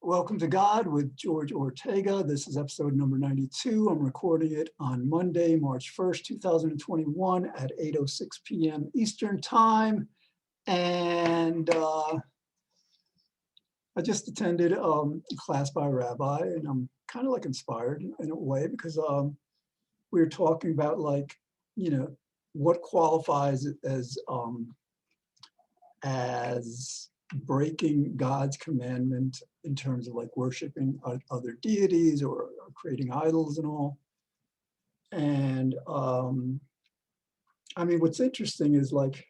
Welcome to God with George Ortega. This is episode number 92. I'm recording it on Monday, March 1st, 2021 at 8:06 p.m. Eastern Time. And I just attended a class by a rabbi, and I'm kind of like inspired in a way because we were talking about what qualifies as breaking God's commandment in terms of like worshiping other deities or creating idols and all. And I mean, what's interesting is like,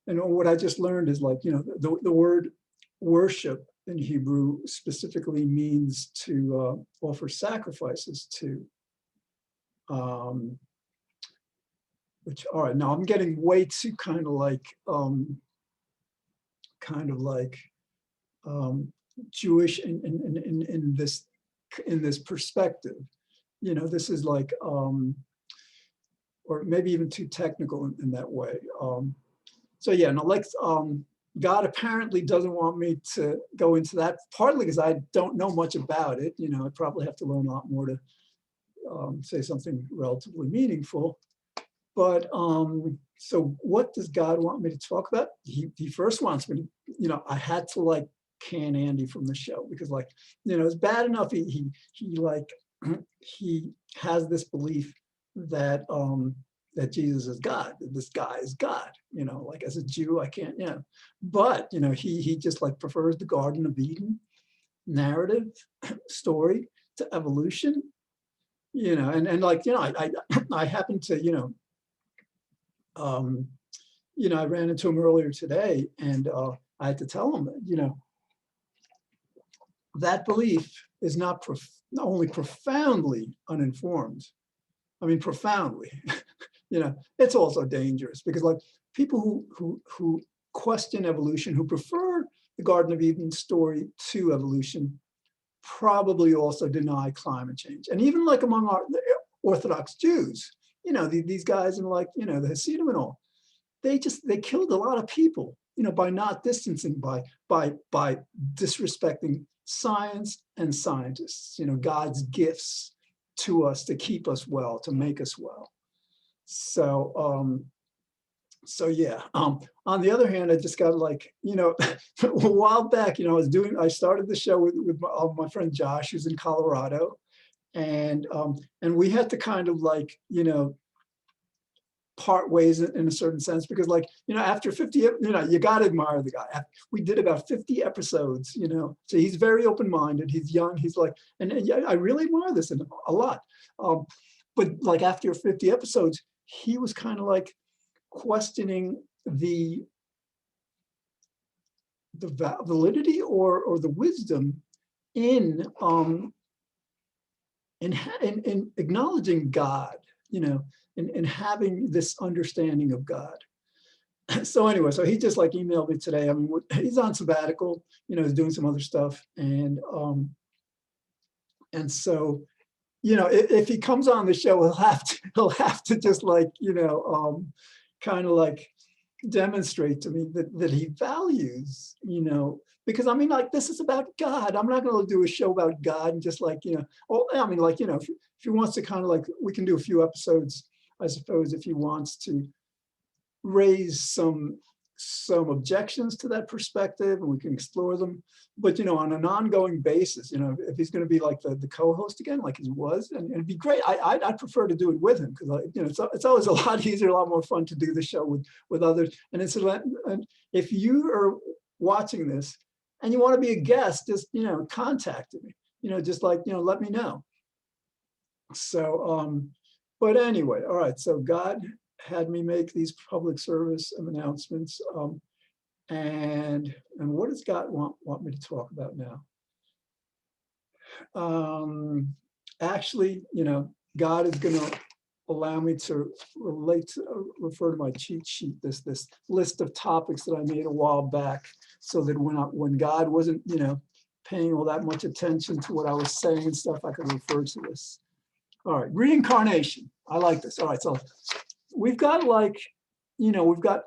what I just learned is like, the word worship in Hebrew specifically means to offer sacrifices to. Which, all right, now I'm getting way too kind of like Jewish in this perspective. This is like, or maybe even too technical in that way. So yeah, no, like God apparently doesn't want me to go into that, partly because I don't know much about it. I probably have to learn a lot more to say something relatively meaningful. But so what does God want me to talk about? He first wants me to, I had to like can Andy from the show because like, it's bad enough he has this belief that that Jesus is God, that this guy is God, like as a Jew, I can't, but he just like prefers the Garden of Eden narrative story to evolution, and like, I happen to, I ran into him earlier today, and I had to tell him that, that belief is not only profoundly uninformed. I mean, profoundly, it's also dangerous because like people who question evolution, who prefer the Garden of Eden story to evolution, probably also deny climate change. And even like among the Orthodox Jews, these guys in like, the Hasidim and all, they killed a lot of people, by not distancing, by disrespecting science and scientists, God's gifts to us to keep us well, to make us well. So, so yeah. On the other hand, I just got like, a while back, I started the show with my friend Josh, who's in Colorado, and we had to kind of like, part ways in a certain sense, because like, after 50, you got to admire the guy. We did about 50 episodes, so he's very open-minded, he's young, he's like, and yeah, I really admire this in him a lot. But like after 50 episodes, he was kind of like questioning the validity or the wisdom in acknowledging God, in having this understanding of God. So anyway, so he just like emailed me today. I mean, he's on sabbatical, he's doing some other stuff. And so, if he comes on the show, he'll have to just like, kind of like demonstrate to me that he values, because I mean, like, this is about God. I'm not going to do a show about God and just like, I mean, like, if he wants to kind of like, we can do a few episodes, I suppose, if he wants to raise some objections to that perspective, and we can explore them. But, on an ongoing basis, if he's going to be like the co-host again, like he was, and it'd be great. I'd prefer to do it with him because, it's always a lot easier, a lot more fun to do the show with others. And and if you are watching this and you want to be a guest, just, contact me, just like, let me know. So, but anyway, all right. So God had me make these public service announcements. And what does God want me to talk about now? Actually, God is going to allow me to refer to my cheat sheet, this list of topics that I made a while back, so that when God wasn't, paying all that much attention to what I was saying and stuff, I could refer to this. All right, reincarnation. I like this. All right, so we've got like, we've got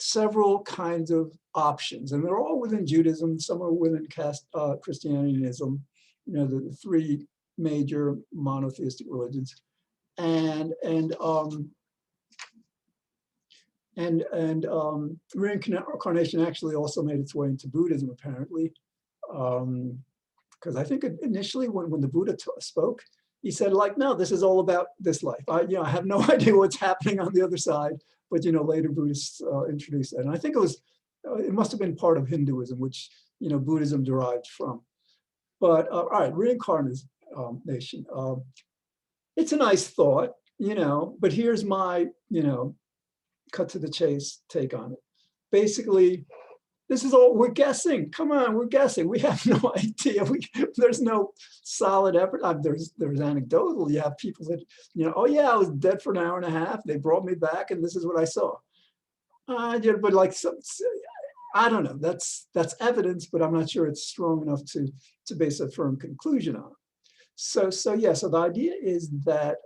several kinds of options, and they're all within Judaism. Some are within Christianity and Islam. The three major monotheistic religions, and reincarnation actually also made its way into Buddhism, apparently, because I think initially when the Buddha spoke, he said, like, no, this is all about this life. I have no idea what's happening on the other side, but later Buddhists introduced that, and I think it must have been part of Hinduism, which Buddhism derived from. But all right, reincarnation. It's a nice thought, but here's my cut to the chase take on it. Basically, this is all, we're guessing. Come on, we're guessing. We have no idea. There's no solid effort. There's anecdotal. You have people that, oh yeah, I was dead for an hour and a half. They brought me back and this is what I saw. But like, I don't know, that's evidence, but I'm not sure it's strong enough to base a firm conclusion on. So the idea is that,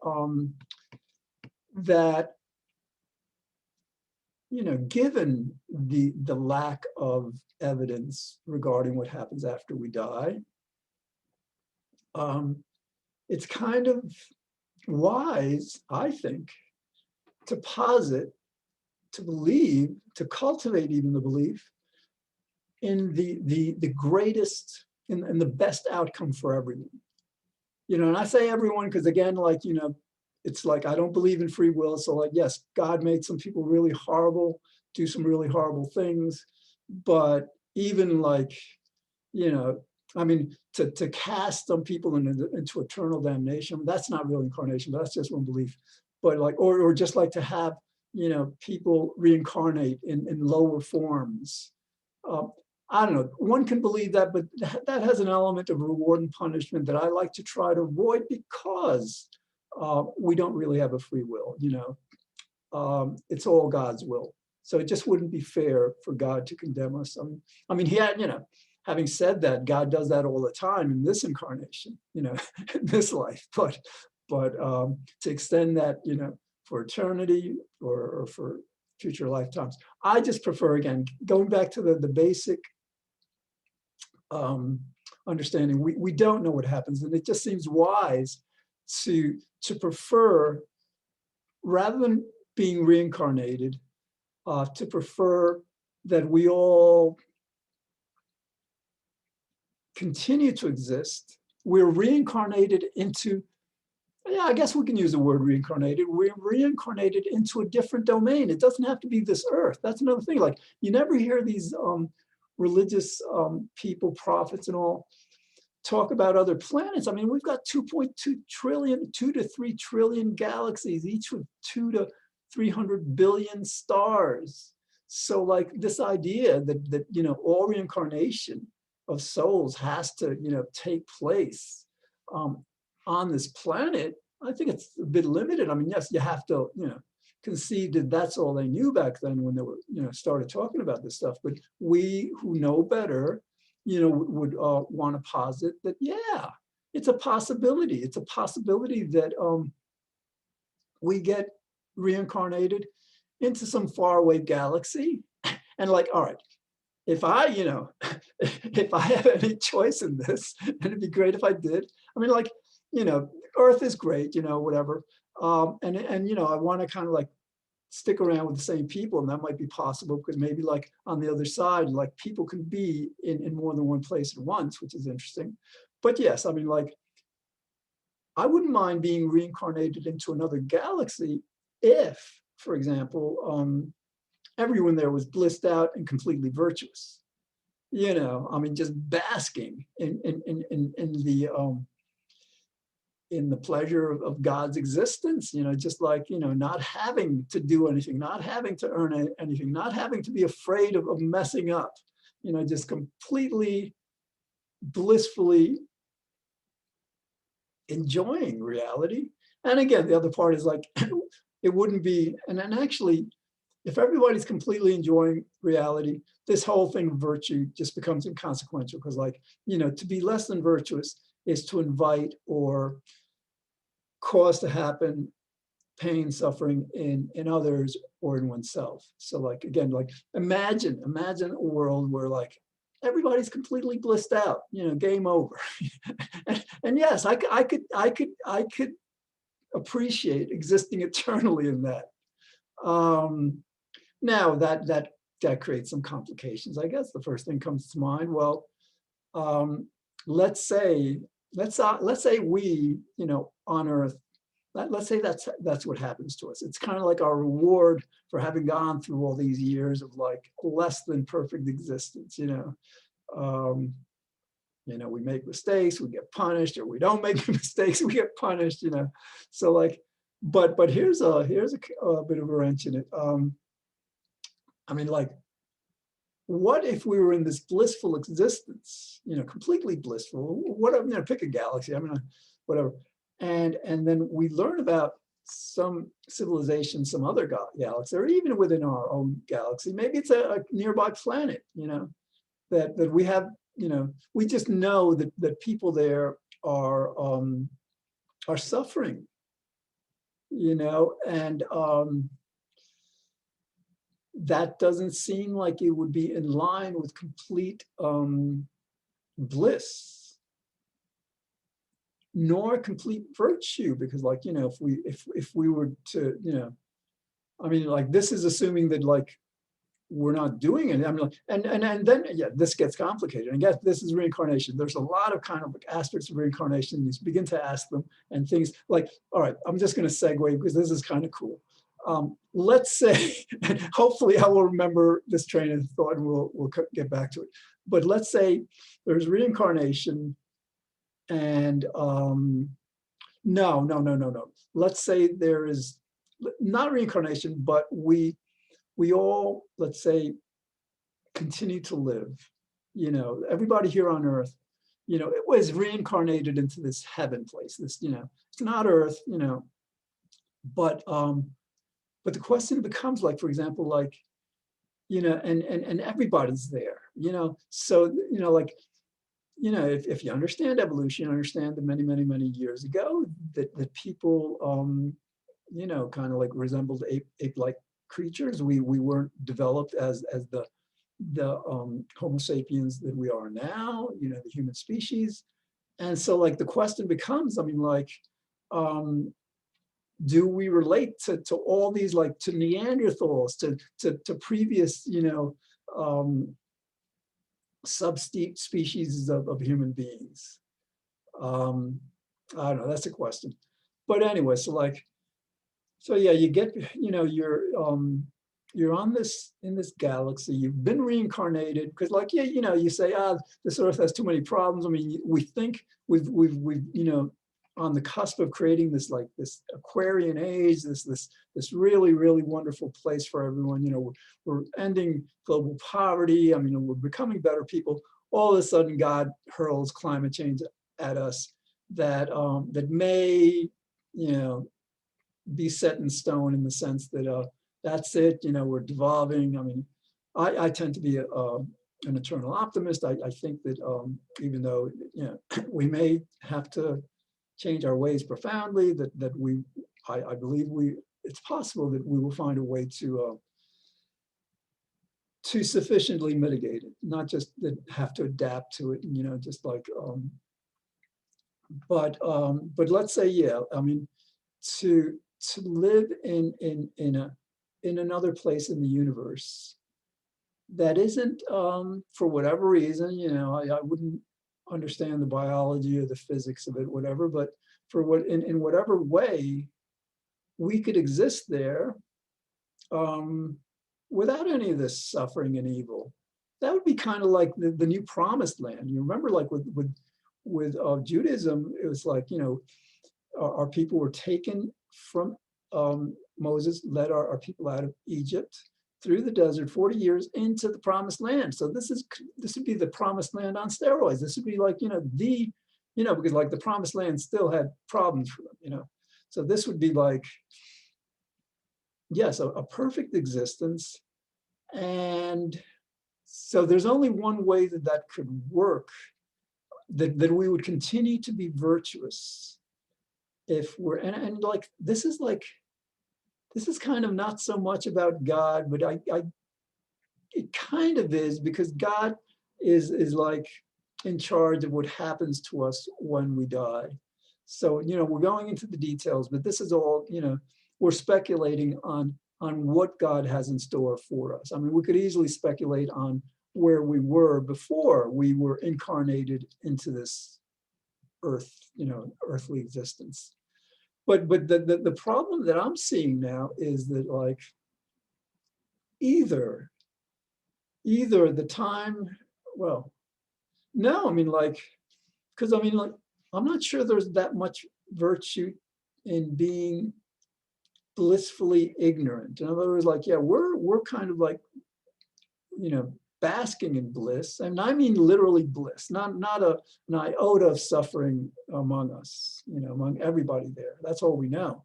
given the lack of evidence regarding what happens after we die, it's kind of wise, I think, to posit, to believe, to cultivate even the belief in the greatest and the best outcome for everyone. And I say everyone because, again, like, it's like, I don't believe in free will. So like, yes, God made some people really horrible, do some really horrible things. But even like, I mean, to cast some people into eternal damnation, that's not real incarnation, that's just one belief. But like, or just like to have, people reincarnate in lower forms. I don't know, one can believe that, but that has an element of reward and punishment that I like to try to avoid because we don't really have a free will, it's all God's will. So it just wouldn't be fair for God to condemn us. I mean, he had, having said that, God does that all the time in this incarnation, in this life, but to extend that, for eternity or for future lifetimes, I just prefer, again, going back to the basic understanding, we don't know what happens, and it just seems wise to prefer, rather than being reincarnated, to prefer that we all continue to exist. We're reincarnated into, I guess we can use the word reincarnated. We're reincarnated into a different domain. It doesn't have to be this earth. That's another thing. Like, you never hear these religious people, prophets and all, talk about other planets. I mean, we've got 2.2 trillion, 2 to 3 trillion galaxies, each with 2 to 300 billion stars. So like this idea that all reincarnation of souls has to take place on this planet, I think it's a bit limited. I mean, yes, you have to concede that that's all they knew back then when they were started talking about this stuff. But we who know better, would want to posit that, yeah, it's a possibility. It's a possibility that we get reincarnated into some faraway galaxy. And like, all right, if I, if I have any choice in this, and it'd be great if I did. I mean, like, Earth is great, whatever. And I want to kind of like stick around with the same people, and that might be possible because maybe like on the other side, like people can be in more than one place at once, which is interesting. But yes, I mean, like, I wouldn't mind being reincarnated into another galaxy if, for example, everyone there was blissed out and completely virtuous. I mean, just basking in the pleasure of God's existence, just like, not having to do anything, not having to earn anything, not having to be afraid of messing up, just completely blissfully enjoying reality. And again, the other part is like, it wouldn't be, and actually, if everybody's completely enjoying reality, this whole thing of virtue just becomes inconsequential because, like, to be less than virtuous is to invite or cause to happen pain, suffering in others or in oneself. So like, again, like imagine a world where like everybody's completely blissed out, game over. And yes, I could appreciate existing eternally in that. Now that creates some complications. I guess the first thing comes to mind. Well, let's say we, on Earth, let's say that's what happens to us. It's kind of like our reward for having gone through all these years of like less than perfect existence. We make mistakes, we get punished, or we don't make mistakes, we get punished. So like, but here's a bit of a wrench in it. I mean, like, what if we were in this blissful existence, completely blissful, whatever, pick a galaxy, whatever. And then we learn about some civilization, some other galaxy, or even within our own galaxy. Maybe it's a nearby planet, that we have, we just know that people there are suffering, and that doesn't seem like it would be in line with complete bliss, nor complete virtue, because like, if we were to, I mean, like, this is assuming that like we're not doing it. I mean, like, and then yeah, this gets complicated. And I guess this is reincarnation. There's a lot of kind of like aspects of reincarnation. You begin to ask them, and things like, all right, I'm just going to segue because this is kind of cool. Let's say, and hopefully I will remember this train of thought and we'll get back to it. But let's say there's reincarnation, and no. Let's say there is not reincarnation, but we all, let's say, continue to live. Everybody here on Earth, it was reincarnated into this heaven place. This, it's not Earth, but the question becomes, like, for example, like, and everybody's there, so, like, if you understand evolution, you understand that many years ago that people, kind of like resembled ape-like creatures. We weren't developed as the Homo sapiens that we are now, the human species. And so like the question becomes, I mean, like, do we relate to all these, like, to Neanderthals, to previous, subspecies of human beings? I don't know, that's a question. But anyway, so yeah, you get, you're on in this galaxy, you've been reincarnated, because like, yeah, you say, this Earth has too many problems. I mean, we think we've on the cusp of creating this, like, this Aquarian age, this really wonderful place for everyone. We're ending global poverty. I mean, we're becoming better people. All of a sudden, God hurls climate change at us that may, be set in stone, in the sense that that's it. We're devolving. I mean, I tend to be an eternal optimist. I think that even though we may have to change our ways profoundly, I believe it's possible that we will find a way to sufficiently mitigate it, not just that have to adapt to it, just like, but let's say, yeah, I mean, to live in another place in the universe that isn't, for whatever reason, I wouldn't understand the biology or the physics of it, whatever, but for in whatever way we could exist there, without any of this suffering and evil. That would be kind of like the new promised land. You remember, like with Judaism, it was like, our people were taken from, Moses led our people out of Egypt through the desert 40 years into the promised land. So this would be the promised land on steroids. This would be like, because like the promised land still had problems for them, So this would be like, yes, a perfect existence. And so there's only one way that could work, that we would continue to be virtuous if we're, and like, this is like, this is kind of not so much about God, but it kind of is, because God is like in charge of what happens to us when we die. So, we're going into the details, but this is all, we're speculating on what God has in store for us. I mean, we could easily speculate on where we were before we were incarnated into this earth, earthly existence. But the problem that I'm seeing now is that, like, either the time, well, no, I mean, like, because I mean, like, I'm not sure there's that much virtue in being blissfully ignorant. In other words, like, yeah, we're kind of like, basking in bliss, and I mean literally bliss, not an iota of suffering among us, among everybody there. That's all we know.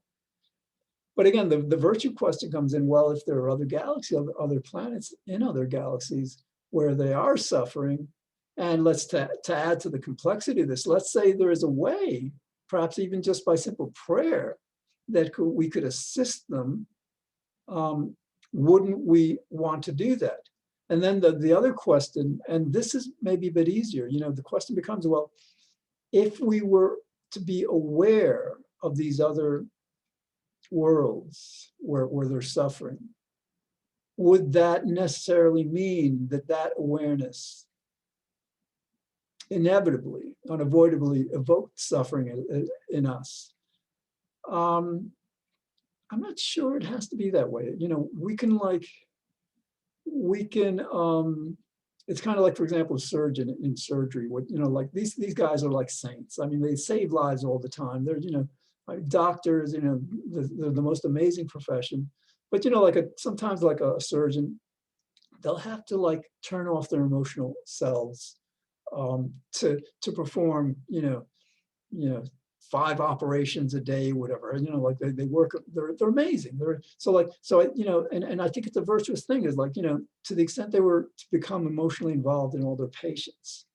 But again, the virtue question comes in, well, if there are other galaxies, other planets in other galaxies where they are suffering, and to add to the complexity of this, let's say there is a way, perhaps even just by simple prayer, that we could assist them, wouldn't we want to do that? And then the other question, and this is maybe a bit easier, the question becomes, well, if we were to be aware of these other worlds where they're suffering, would that necessarily mean that awareness inevitably, unavoidably evoked suffering in us? I'm not sure it has to be that way. It's kind of like, for example, a surgeon in surgery, like these guys are like saints. I mean, they save lives all the time. They're, like doctors, they're the most amazing profession. But, like sometimes like a surgeon, they'll have to like turn off their emotional selves to perform, 5 operations a day, whatever, like they work, they're amazing. And I think it's a virtuous thing, is like, to the extent they were to become emotionally involved in all their patients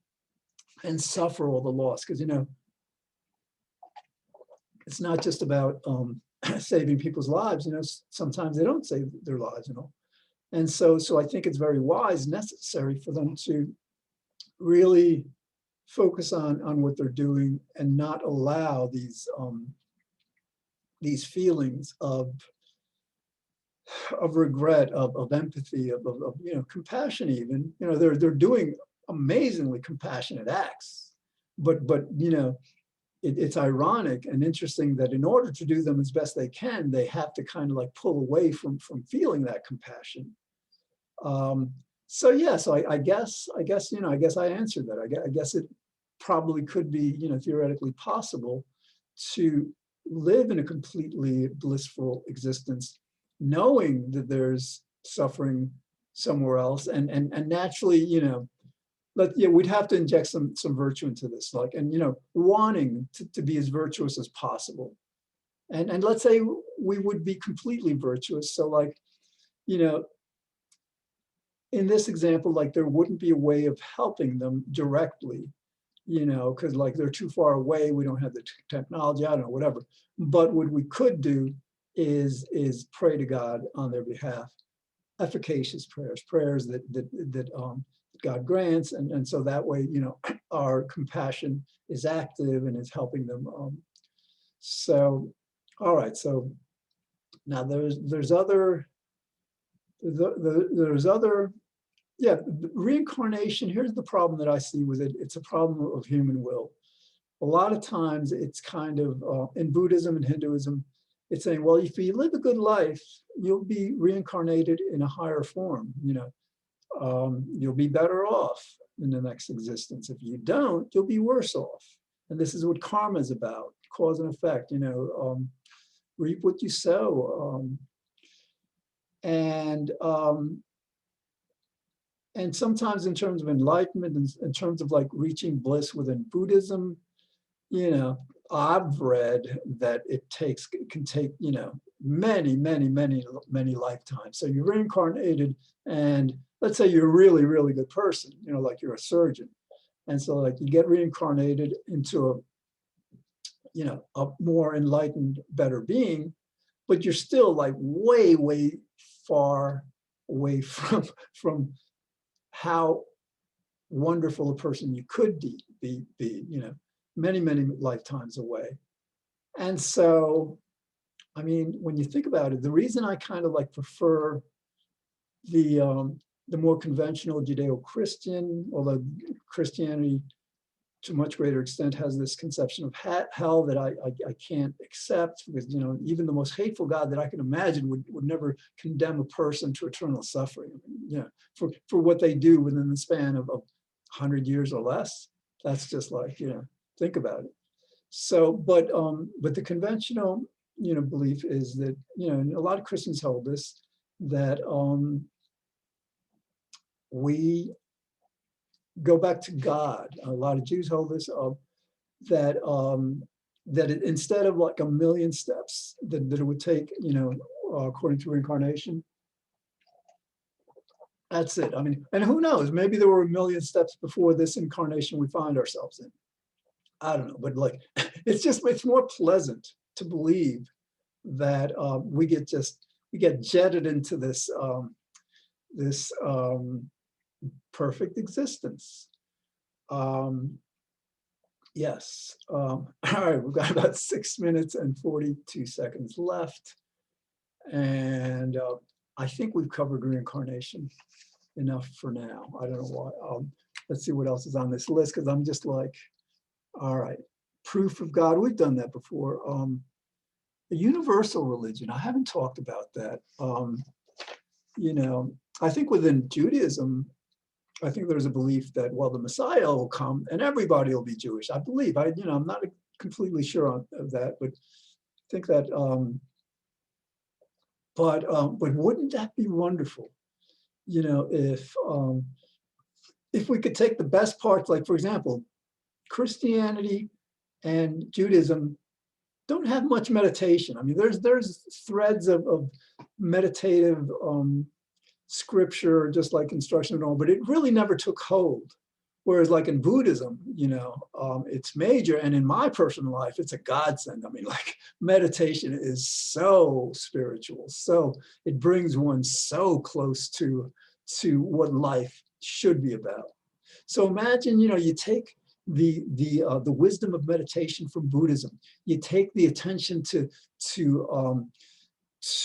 and suffer all the loss, because, it's not just about saving people's lives, sometimes they don't save their lives, And so I think it's very wise, necessary for them to really focus on what they're doing and not allow these feelings of regret, of empathy, of compassion even. They're doing amazingly compassionate acts, but it's ironic and interesting that in order to do them as best they can, they have to kind of like pull away from feeling that compassion. So I guess I answered that. I guess it probably could be, theoretically possible to live in a completely blissful existence, knowing that there's suffering somewhere else, and naturally, we'd have to inject some virtue into this, like, and wanting to be as virtuous as possible, and let's say we would be completely virtuous. So, like, in this example, like, there wouldn't be a way of helping them directly, because like they're too far away, we don't have the technology, I don't know, whatever. But what we could do is pray to God on their behalf, efficacious prayers that God grants, and so that way, our compassion is active and is helping them. So, all right. So now there's other. Yeah, reincarnation. Here's the problem that I see with it. It's a problem of human will. A lot of times it's kind of, in Buddhism and Hinduism, it's saying, well, if you live a good life, you'll be reincarnated in a higher form. You'll be better off in the next existence. If you don't, you'll be worse off. And this is what karma is about, cause and effect. Reap what you sow. And sometimes in terms of enlightenment, in terms of like reaching bliss within Buddhism, I've read that it can take, many, many, many, many lifetimes. So you're reincarnated, and let's say you're a really, really good person, like you're a surgeon. And so like you get reincarnated into a more enlightened, better being. but you're still like way, way far away from how wonderful a person you could be, many, many lifetimes away. And so, I mean, when you think about it, the reason I kind of like prefer the more conventional Judeo-Christian, although Christianity to a much greater extent has this conception of hell that I can't accept, because even the most hateful God that I can imagine would never condemn a person to eternal suffering. I mean, for what they do within the span of 100 years or less. That's just like, think about it. So, but the conventional belief is that, and a lot of Christians hold this, that we go back to God. A lot of Jews hold this, that instead of like a million steps that it would take, according to reincarnation, that's it. I mean, and who knows? Maybe there were a million steps before this incarnation we find ourselves in. I don't know, but like, it's more pleasant to believe that we get jetted into this perfect existence. Yes. All right, we've got about 6 minutes and 42 seconds left. And I think we've covered reincarnation enough for now. I don't know why. Let's see what else is on this list, because I'm just like, all right, proof of God. We've done that before. A universal religion. I haven't talked about that. I think within Judaism, I think there's a belief that, well, the Messiah will come and everybody will be Jewish. I believe. I'm not completely sure of that, but I think that. But wouldn't that be wonderful? If we could take the best parts, like for example, Christianity and Judaism don't have much meditation. I mean, there's threads of meditative scripture, just like instruction and all, but it really never took hold. Whereas like in Buddhism, it's major. And in my personal life, it's a godsend. I mean, like meditation is so spiritual. So it brings one so close to what life should be about. So imagine, you take the wisdom of meditation from Buddhism, you take the attention to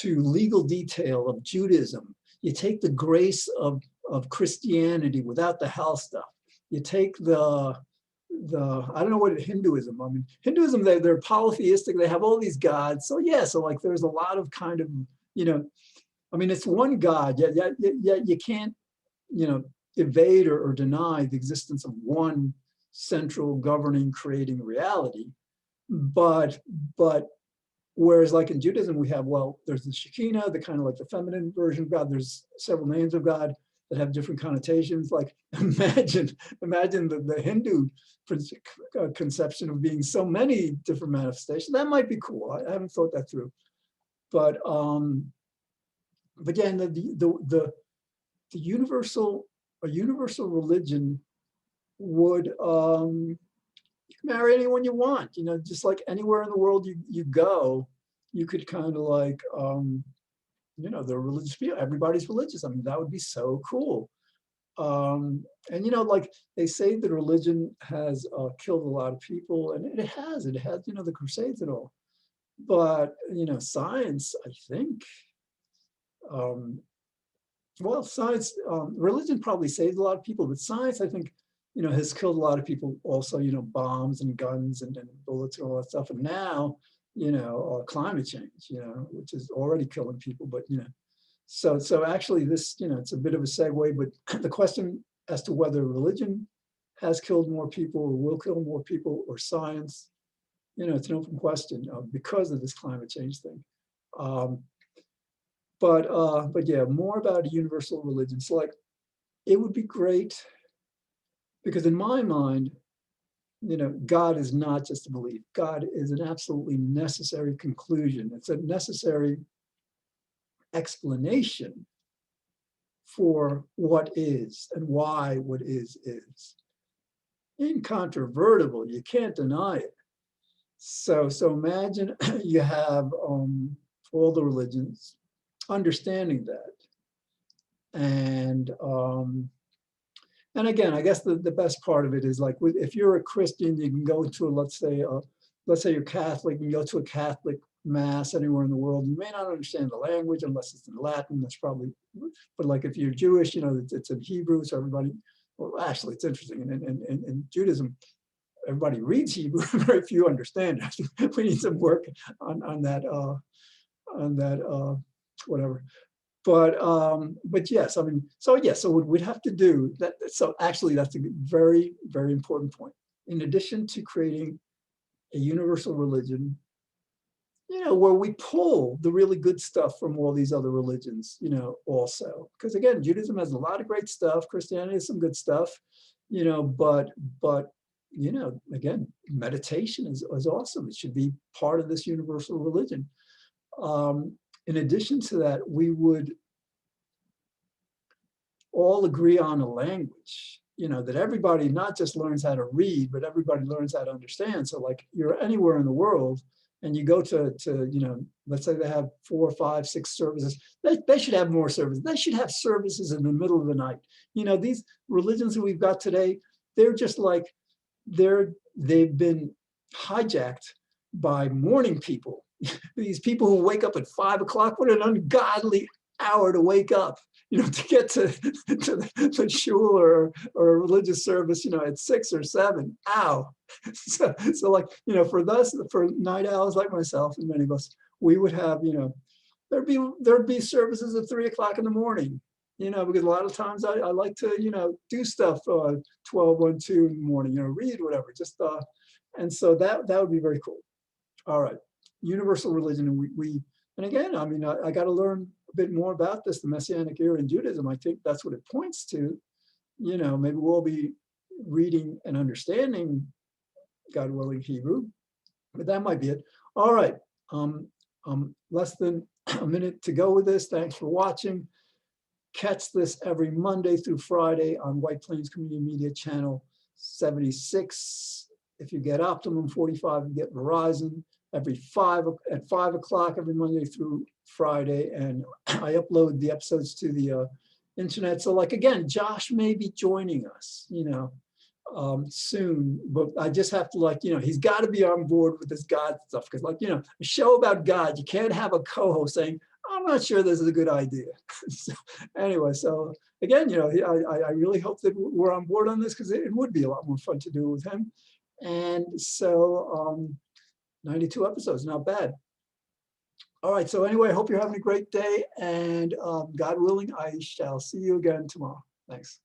legal detail of Judaism, you take the grace of Christianity without the hell stuff, you take the I don't know what Hinduism. I mean, Hinduism, they're polytheistic. They have all these gods. So yeah, so like there's a lot of kind of, I mean, it's one God. Yeah, you can't, evade or deny the existence of one central governing, creating reality. But whereas like in Judaism, we have, well, there's the Shekinah, the kind of like the feminine version of God. There's several names of God that have different connotations. Like imagine the Hindu conception of being so many different manifestations. That might be cool. I haven't thought that through. But yeah, the universal religion would you can marry anyone you want, just like anywhere in the world you go, you could kind of like the religious people, everybody's religious. I mean, that would be so cool. And like they say that religion has killed a lot of people, and it has the Crusades and all. But science, I think, well, science, religion probably saved a lot of people, but science, I think, has killed a lot of people also, bombs and guns and bullets and all that stuff. And now, climate change, which is already killing people, but, so actually this, it's a bit of a segue, but the question as to whether religion has killed more people or will kill more people, or science, it's an open question because of this climate change thing. But yeah, more about a universal religion. So like, it would be great, because in my mind, God is not just a belief. God is an absolutely necessary conclusion. It's a necessary explanation for what is and why what is. Incontrovertible, you can't deny it. So imagine you have all the religions, understanding that. And again, I guess the best part of it is like, if you're a Christian, you can go to, let's say you're Catholic, you can go to a Catholic mass anywhere in the world. You may not understand the language unless it's in Latin. That's probably, but like if you're Jewish, it's in Hebrew, so everybody. Well, actually, it's interesting. In Judaism, everybody reads Hebrew, very few understand it. We need some work on that. Whatever. But yes, I mean, so what we'd have to do that. So actually, that's a very, very important point. In addition to creating a universal religion, where we pull the really good stuff from all these other religions, also. Because again, Judaism has a lot of great stuff. Christianity has some good stuff, but again, meditation is awesome. It should be part of this universal religion. In addition to that, we would all agree on a language, that everybody not just learns how to read, but everybody learns how to understand. So like you're anywhere in the world and you go to let's say they have 4, 5, 6 services. They should have more services. They should have services in the middle of the night. These religions that we've got today, they're just like, they've been hijacked by morning people. These people who wake up at 5 o'clock, what an ungodly hour to wake up, to get to the shul or a religious service, at 6 or 7. Ow. So like, for night owls like myself and many of us, we would have, there'd be services at 3 o'clock in the morning, because a lot of times I like to, do stuff 12, 1, 2 in the morning, read whatever, just, and so that would be very cool. All right. Universal religion. And again, I mean, I got to learn a bit more about this, the Messianic era in Judaism. I think that's what it points to. Maybe we'll be reading and understanding, God willing, Hebrew, but that might be it. All right. Less than a minute to go with this. Thanks for watching. Catch this every Monday through Friday on White Plains Community Media Channel 76. If you get Optimum 45, you get Verizon at 5 o'clock every Monday through Friday. And I upload the episodes to the internet. So like, again, Josh may be joining us, soon, but I just have to he's got to be on board with this God stuff. Because a show about God, you can't have a co-host saying, I'm not sure this is a good idea. So, anyway, so again, I really hope that we're on board on this, because it would be a lot more fun to do with him. And so 92 episodes, not bad. All right, so anyway, I hope you're having a great day, and God willing, I shall see you again tomorrow. Thanks.